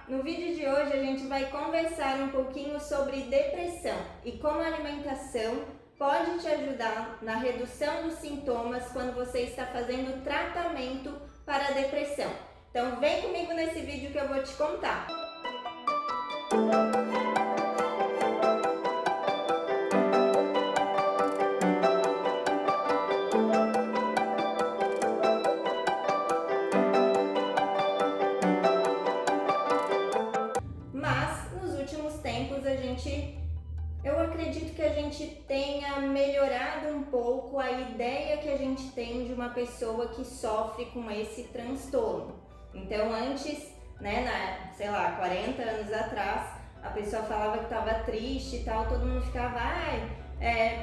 No vídeo de hoje a gente vai conversar um pouquinho sobre depressão e como a alimentação pode te ajudar na redução dos sintomas quando você está fazendo tratamento para a depressão. Então vem comigo nesse vídeo que eu vou te contar. Mas nos últimos tempos eu acredito que a gente tenha melhorado um pouco a ideia que a gente tem de uma pessoa que sofre com esse transtorno. Então antes, sei lá, 40 anos atrás, a pessoa falava que estava triste e tal, todo mundo ficava,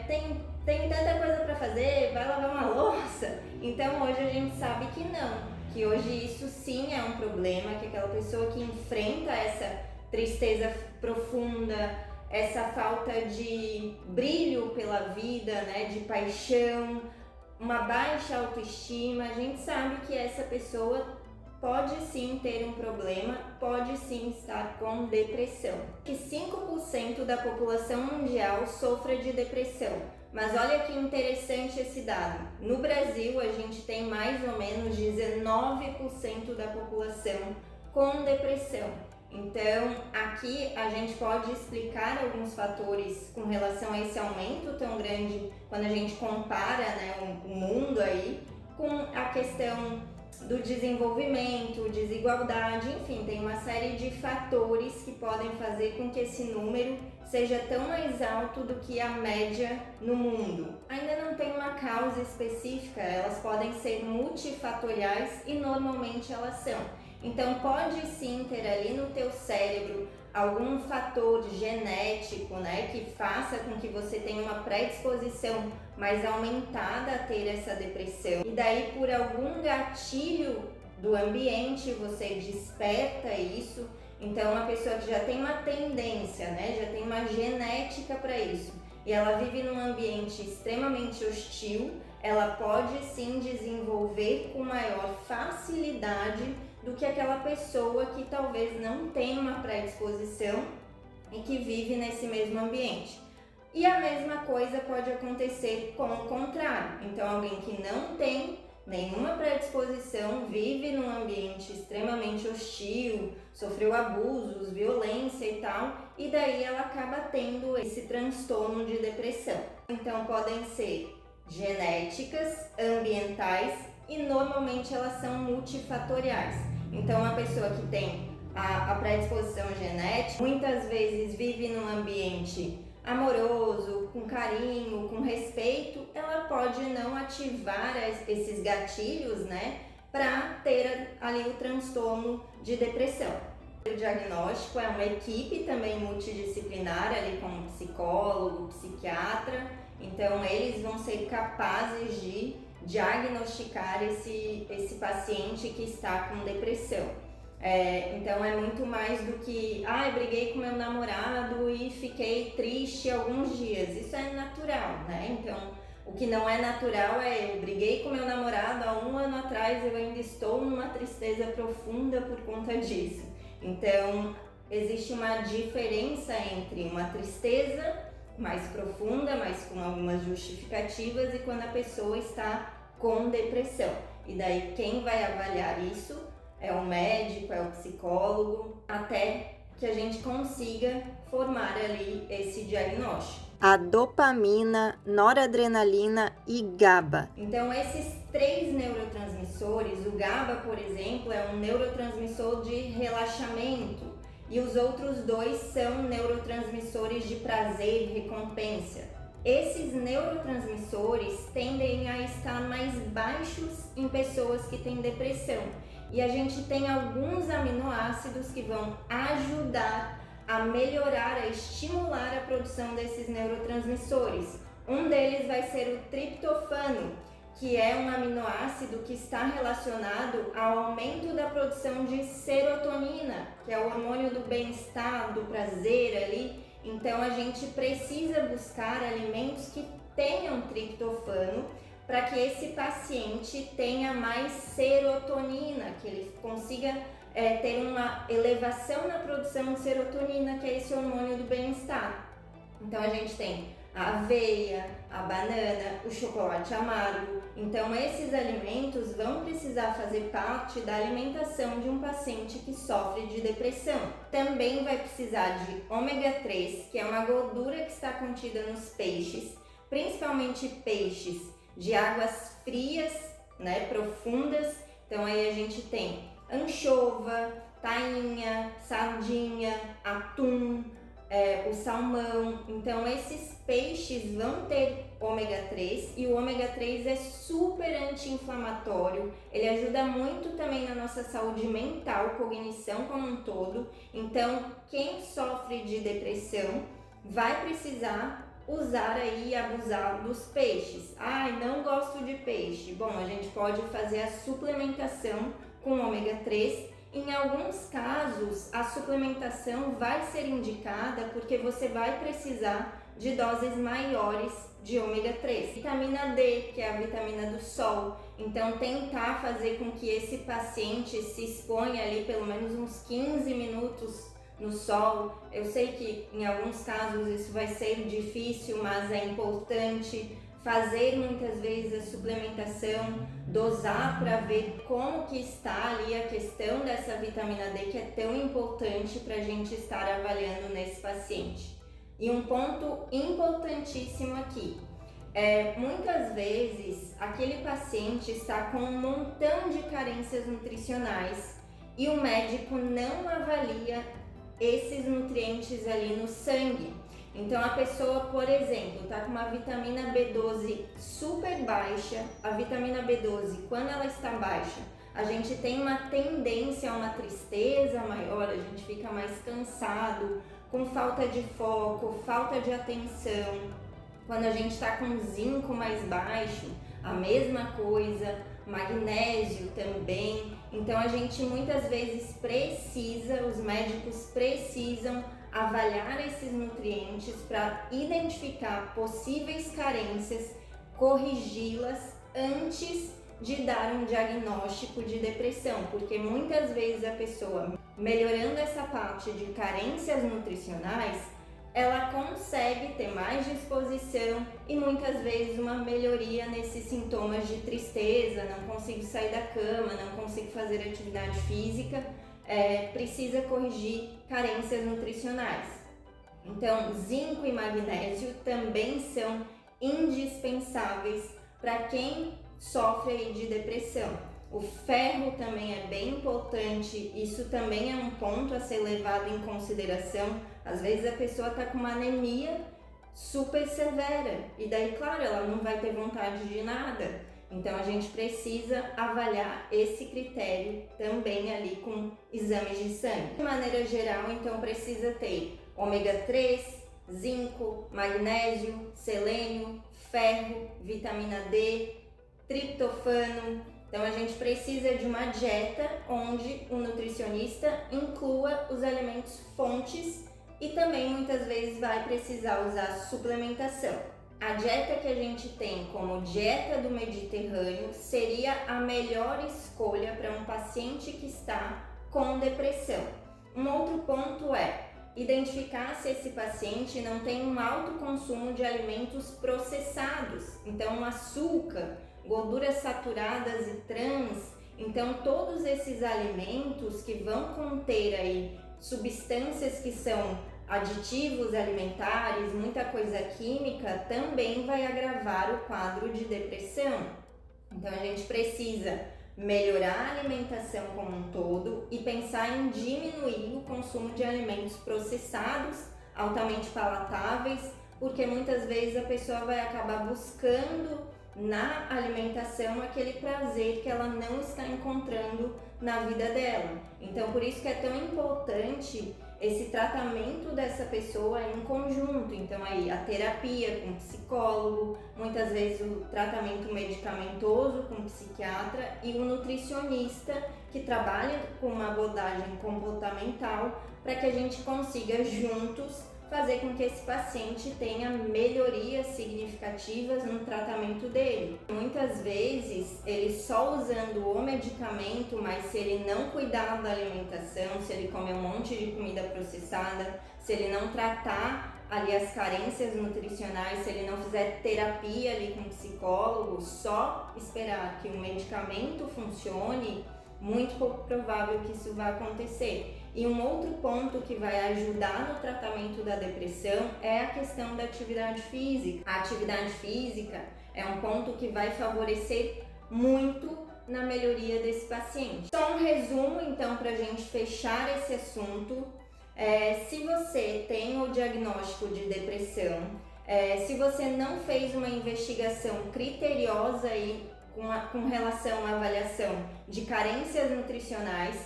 tem tanta coisa para fazer, vai lavar uma louça. Então hoje a gente sabe que não, que hoje isso sim é um problema, que aquela pessoa que enfrenta essa tristeza profunda, essa falta de brilho pela vida, de paixão, uma baixa autoestima, a gente sabe que essa pessoa pode sim ter um problema, pode sim estar com depressão. Que 5% da população mundial sofre de depressão. Mas olha que interessante esse dado. No Brasil, a gente tem mais ou menos 19% da população com depressão. Então, aqui a gente pode explicar alguns fatores com relação a esse aumento tão grande quando a gente compara o mundo aí com a questão do desenvolvimento, desigualdade, enfim, tem uma série de fatores que podem fazer com que esse número seja tão mais alto do que a média no mundo. Ainda não tem uma causa específica, elas podem ser multifatoriais e normalmente elas são. Então pode sim ter ali no teu cérebro algum fator genético, que faça com que você tenha uma predisposição mais aumentada a ter essa depressão. E daí por algum gatilho do ambiente você desperta isso. Então uma pessoa que já tem uma tendência, já tem uma genética para isso, e ela vive num ambiente extremamente hostil, ela pode sim desenvolver com maior facilidade do que aquela pessoa que talvez não tenha uma predisposição e que vive nesse mesmo ambiente. E a mesma coisa pode acontecer com o contrário. Então alguém que não tem nenhuma predisposição, vive num ambiente extremamente hostil, sofreu abusos, violência e tal, e daí ela acaba tendo esse transtorno de depressão. Então podem ser genéticas, ambientais e normalmente elas são multifatoriais. Então uma pessoa que tem a predisposição genética muitas vezes vive num ambiente amoroso, com carinho, com respeito, ela pode não ativar esses gatilhos, para ter ali o transtorno de depressão. O diagnóstico é uma equipe também multidisciplinar, ali com psicólogo, psiquiatra, então eles vão ser capazes de diagnosticar esse paciente que está com depressão. Então é muito mais do que eu briguei com meu namorado e fiquei triste alguns dias. Isso é natural, Então o que não é natural é eu briguei com meu namorado há 1 ano atrás, eu ainda estou numa tristeza profunda por conta disso. Então existe uma diferença entre uma tristeza mais profunda, mas com algumas justificativas, e quando a pessoa está com depressão. E daí quem vai avaliar isso é o médico, é o psicólogo, até que a gente consiga formar ali esse diagnóstico. A dopamina, noradrenalina e GABA. Então esses 3 neurotransmissores, o GABA, por exemplo, é um neurotransmissor de relaxamento, e os outros 2 são neurotransmissores de prazer e recompensa. Esses neurotransmissores tendem a estar mais baixos em pessoas que têm depressão. E a gente tem alguns aminoácidos que vão ajudar a melhorar, a estimular a produção desses neurotransmissores. Um deles vai ser o triptofano, que é um aminoácido que está relacionado ao aumento da produção de serotonina, que é o hormônio do bem-estar, do prazer ali. Então a gente precisa buscar alimentos que tenham triptofano para que esse paciente tenha mais serotonina, que ele consiga ter uma elevação na produção de serotonina, que é esse hormônio do bem-estar. Então a gente tem a aveia, a banana, o chocolate amargo. Então esses alimentos vão precisar fazer parte da alimentação de um paciente que sofre de depressão. Também vai precisar de ômega 3, que é uma gordura que está contida nos peixes, principalmente peixes de águas frias, né, profundas. Então aí a gente tem anchova, tainha, sardinha, atum, o salmão. Então esses peixes vão ter ômega 3 e o ômega 3 é super anti-inflamatório, ele ajuda muito também na nossa saúde mental, cognição como um todo. Então quem sofre de depressão vai precisar usar aí e abusar dos peixes. Ai, não gosto de peixe. Bom, a gente pode fazer a suplementação com ômega 3. Em alguns casos, a suplementação vai ser indicada porque você vai precisar de doses maiores de ômega 3. Vitamina D, que é a vitamina do sol. Então, tentar fazer com que esse paciente se exponha ali pelo menos uns 15 minutos no sol. Eu sei que em alguns casos isso vai ser difícil, mas é importante fazer muitas vezes a suplementação, dosar para ver como que está ali a questão dessa vitamina D, que é tão importante para a gente estar avaliando nesse paciente. E um ponto importantíssimo aqui, muitas vezes aquele paciente está com um montão de carências nutricionais e o médico não avalia esses nutrientes ali no sangue. Então a pessoa, por exemplo, está com uma vitamina B12 super baixa. A vitamina B12, quando ela está baixa, a gente tem uma tendência a uma tristeza maior, a gente fica mais cansado, com falta de foco, falta de atenção. Quando a gente está com zinco mais baixo, a mesma coisa, magnésio também. Então a gente muitas vezes precisa, os médicos precisam avaliar esses nutrientes para identificar possíveis carências, corrigi-las antes de dar um diagnóstico de depressão, porque muitas vezes a pessoa, melhorando essa parte de carências nutricionais, ela consegue ter mais disposição e muitas vezes uma melhoria nesses sintomas de tristeza, não consigo sair da cama, não consigo fazer atividade física, precisa corrigir carências nutricionais. Então, zinco e magnésio também são indispensáveis para quem sofre aí de depressão. O ferro também é bem importante, isso também é um ponto a ser levado em consideração. Às vezes a pessoa está com uma anemia super severa e daí, claro, ela não vai ter vontade de nada. Então a gente precisa avaliar esse critério também ali com exames de sangue. De maneira geral, então precisa ter ômega 3, zinco, magnésio, selênio, ferro, vitamina D, triptofano. Então a gente precisa de uma dieta onde o nutricionista inclua os alimentos fontes e também muitas vezes vai precisar usar suplementação. A dieta que a gente tem como dieta do Mediterrâneo seria a melhor escolha para um paciente que está com depressão. Um outro ponto é identificar se esse paciente não tem um alto consumo de alimentos processados, então açúcar, gorduras saturadas e trans. Então todos esses alimentos que vão conter aí substâncias que são aditivos alimentares, muita coisa química, também vai agravar o quadro de depressão. Então a gente precisa melhorar a alimentação como um todo e pensar em diminuir o consumo de alimentos processados, altamente palatáveis, porque muitas vezes a pessoa vai acabar buscando na alimentação aquele prazer que ela não está encontrando na vida dela. Então por isso que é tão importante esse tratamento dessa pessoa em conjunto. Então aí a terapia com psicólogo, muitas vezes o tratamento medicamentoso com psiquiatra e o nutricionista que trabalha com uma abordagem comportamental para que a gente consiga juntos fazer com que esse paciente tenha melhorias significativas no tratamento dele. Muitas vezes, ele só usando o medicamento, mas se ele não cuidar da alimentação, se ele comer um monte de comida processada, se ele não tratar ali as carências nutricionais, se ele não fizer terapia ali com o psicólogo, só esperar que o medicamento funcione, muito pouco provável que isso vai acontecer. E um outro ponto que vai ajudar no tratamento da depressão é a questão da atividade física. A atividade física é um ponto que vai favorecer muito na melhoria desse paciente. Só um resumo, então, para a gente fechar esse assunto. Se você tem o diagnóstico de depressão, se você não fez uma investigação criteriosa aí com relação à avaliação de carências nutricionais,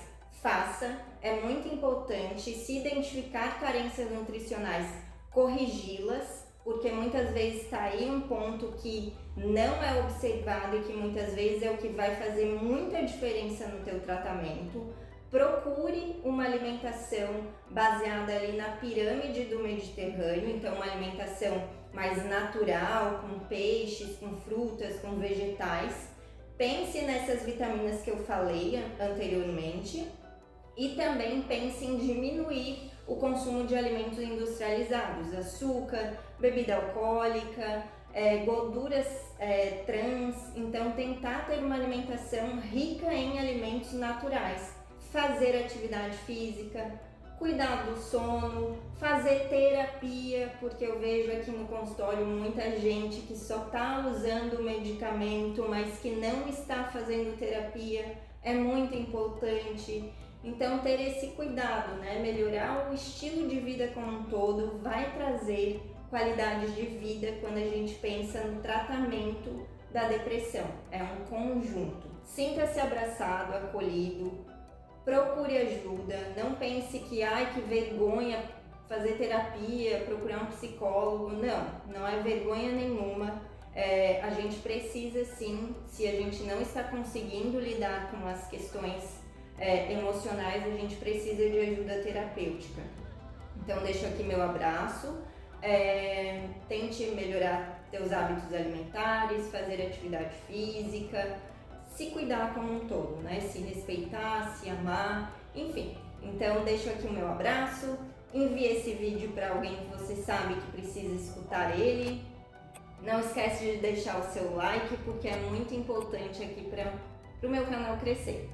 faça. É muito importante se identificar carências nutricionais, corrigi-las, porque muitas vezes está aí um ponto que não é observado e que muitas vezes é o que vai fazer muita diferença no teu tratamento. Procure uma alimentação baseada ali na pirâmide do Mediterrâneo, então uma alimentação mais natural, com peixes, com frutas, com vegetais. Pense nessas vitaminas que eu falei anteriormente e também pense em diminuir o consumo de alimentos industrializados, açúcar, bebida alcoólica, gorduras trans. Então tentar ter uma alimentação rica em alimentos naturais, fazer atividade física, cuidar do sono, fazer terapia, porque eu vejo aqui no consultório muita gente que só está usando medicamento, mas que não está fazendo terapia. É muito importante. Então ter esse cuidado, né? Melhorar o estilo de vida como um todo vai trazer qualidade de vida quando a gente pensa no tratamento da depressão. É um conjunto. Sinta-se abraçado, acolhido, procure ajuda, não pense que que vergonha fazer terapia, procurar um psicólogo. Não é vergonha nenhuma. A gente precisa sim, se a gente não está conseguindo lidar com as questões emocionais, a gente precisa de ajuda terapêutica. Então deixo aqui meu abraço, tente melhorar teus hábitos alimentares, fazer atividade física, se cuidar como um todo, né? Se respeitar, se amar, enfim. Então deixo aqui o meu abraço, envie esse vídeo para alguém que você sabe que precisa escutar ele. Não esquece de deixar o seu like, porque é muito importante aqui para o meu canal crescer.